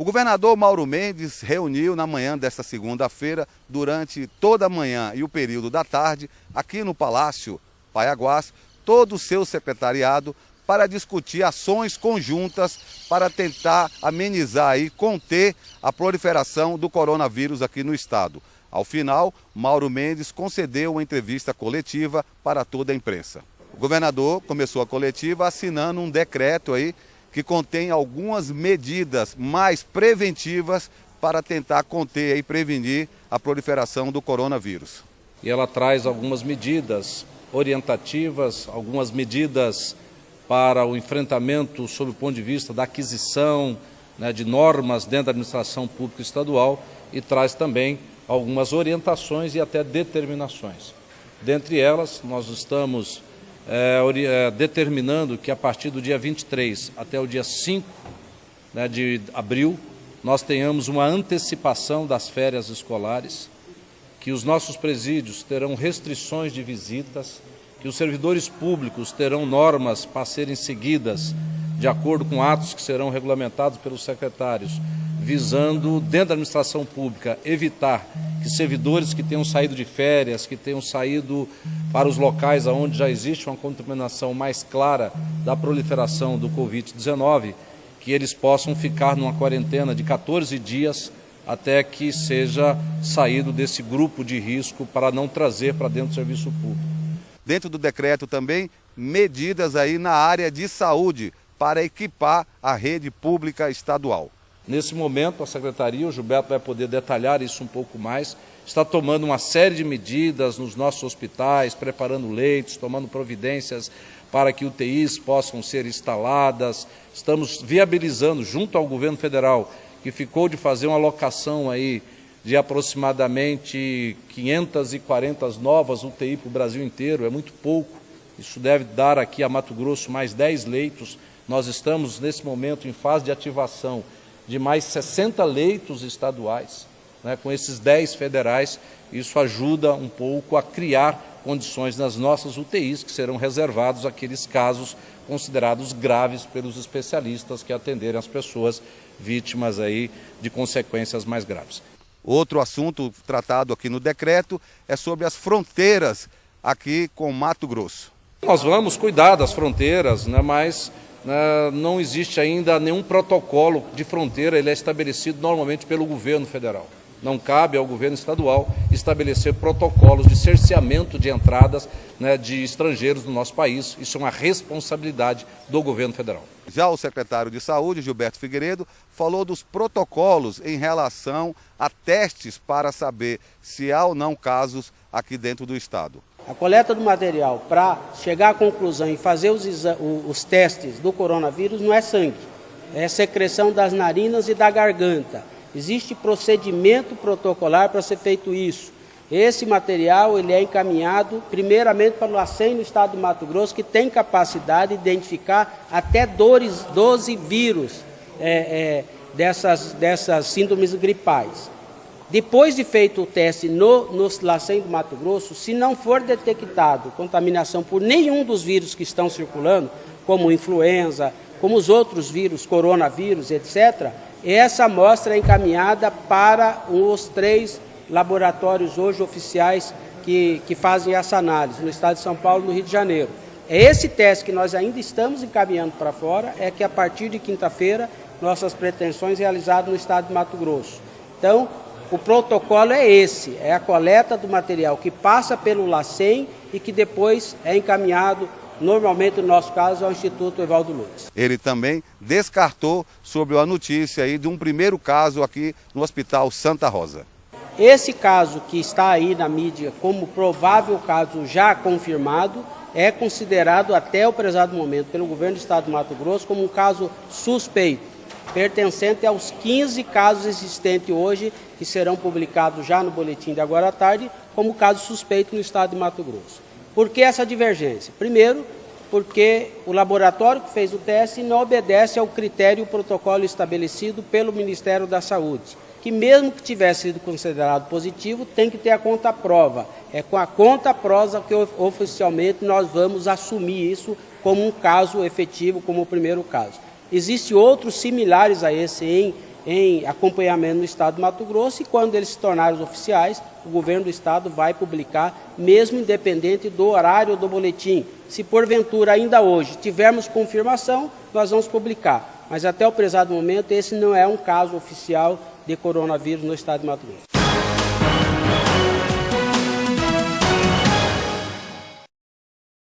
O governador Mauro Mendes reuniu na manhã desta segunda-feira, durante toda a manhã e o período da tarde, aqui no Palácio Paiaguás, todo o seu secretariado para discutir ações conjuntas para tentar amenizar e conter a proliferação do coronavírus aqui no estado. Ao final, Mauro Mendes concedeu uma entrevista coletiva para toda a imprensa. O governador começou a coletiva assinando um decreto aí que contém algumas medidas mais preventivas para tentar conter e prevenir a proliferação do coronavírus. E ela traz algumas medidas orientativas, algumas medidas para o enfrentamento sob o ponto de vista da aquisição, de normas dentro da administração pública estadual e traz também algumas orientações e até determinações. Dentre elas, nós estamos determinando que a partir do dia 23 até o dia 5 de abril, nós tenhamos uma antecipação das férias escolares, que os nossos presídios terão restrições de visitas, que os servidores públicos terão normas para serem seguidas de acordo com atos que serão regulamentados pelos secretários, visando, dentro da administração pública, evitar que servidores que tenham saído de férias, que tenham saído para os locais onde já existe uma contaminação mais clara da proliferação do Covid-19, que eles possam ficar numa quarentena de 14 dias até que seja saído desse grupo de risco para não trazer para dentro do serviço público. Dentro do decreto também, medidas aí na área de saúde para equipar a rede pública estadual. Nesse momento, a Secretaria, o Gilberto vai poder detalhar isso um pouco mais, está tomando uma série de medidas nos nossos hospitais, preparando leitos, tomando providências para que UTIs possam ser instaladas. Estamos viabilizando, junto ao governo federal, que ficou de fazer uma alocação aí de aproximadamente 540 novas UTI para o Brasil inteiro, é muito pouco. Isso deve dar aqui a Mato Grosso mais 10 leitos. Nós estamos, nesse momento, em fase de ativação de mais 60 leitos estaduais, com esses 10 federais. Isso ajuda um pouco a criar condições nas nossas UTIs, que serão reservados àqueles casos considerados graves pelos especialistas que atenderem as pessoas vítimas aí de consequências mais graves. Outro assunto tratado aqui no decreto é sobre as fronteiras aqui com Mato Grosso. Nós vamos cuidar das fronteiras, mas não existe ainda nenhum protocolo de fronteira, ele é estabelecido normalmente pelo governo federal. Não cabe ao governo estadual estabelecer protocolos de cerceamento de entradas de estrangeiros no nosso país. Isso é uma responsabilidade do governo federal. Já o secretário de Saúde, Gilberto Figueiredo, falou dos protocolos em relação a testes para saber se há ou não casos aqui dentro do estado. A coleta do material para chegar à conclusão e fazer os testes do coronavírus não é sangue, é secreção das narinas e da garganta. Existe procedimento protocolar para ser feito isso. Esse material ele é encaminhado primeiramente para o LACEN no estado do Mato Grosso, que tem capacidade de identificar até 12 vírus dessas síndromes gripais. Depois de feito o teste no LACEN do Mato Grosso, se não for detectado contaminação por nenhum dos vírus que estão circulando, como influenza, como os outros vírus, coronavírus, etc., essa amostra é encaminhada para os 3 laboratórios hoje oficiais que fazem essa análise, no estado de São Paulo e no Rio de Janeiro. É esse teste que nós ainda estamos encaminhando para fora, é que a partir de quinta-feira, nossas pretensões realizadas no estado de Mato Grosso. Então, o protocolo é esse, é a coleta do material que passa pelo LACEN e que depois é encaminhado, normalmente no nosso caso, ao Instituto Evaldo Lutz. Ele também descartou sobre a notícia aí de um primeiro caso aqui no Hospital Santa Rosa. Esse caso que está aí na mídia como provável caso já confirmado, é considerado até o prezado momento pelo governo do estado do Mato Grosso como um caso suspeito, pertencente aos 15 casos existentes hoje, que serão publicados já no boletim de agora à tarde, como caso suspeito no estado de Mato Grosso. Por que essa divergência? Primeiro, porque o laboratório que fez o teste não obedece ao critério e protocolo estabelecido pelo Ministério da Saúde, que mesmo que tivesse sido considerado positivo, tem que ter a conta-prova. É com a conta-prova que oficialmente nós vamos assumir isso como um caso efetivo, como o primeiro caso. Existem outros similares a esse em acompanhamento no estado do Mato Grosso, e quando eles se tornarem oficiais, o governo do estado vai publicar, mesmo independente do horário do boletim. Se porventura ainda hoje tivermos confirmação, nós vamos publicar. Mas até o prezado momento, esse não é um caso oficial de coronavírus no estado de Mato Grosso.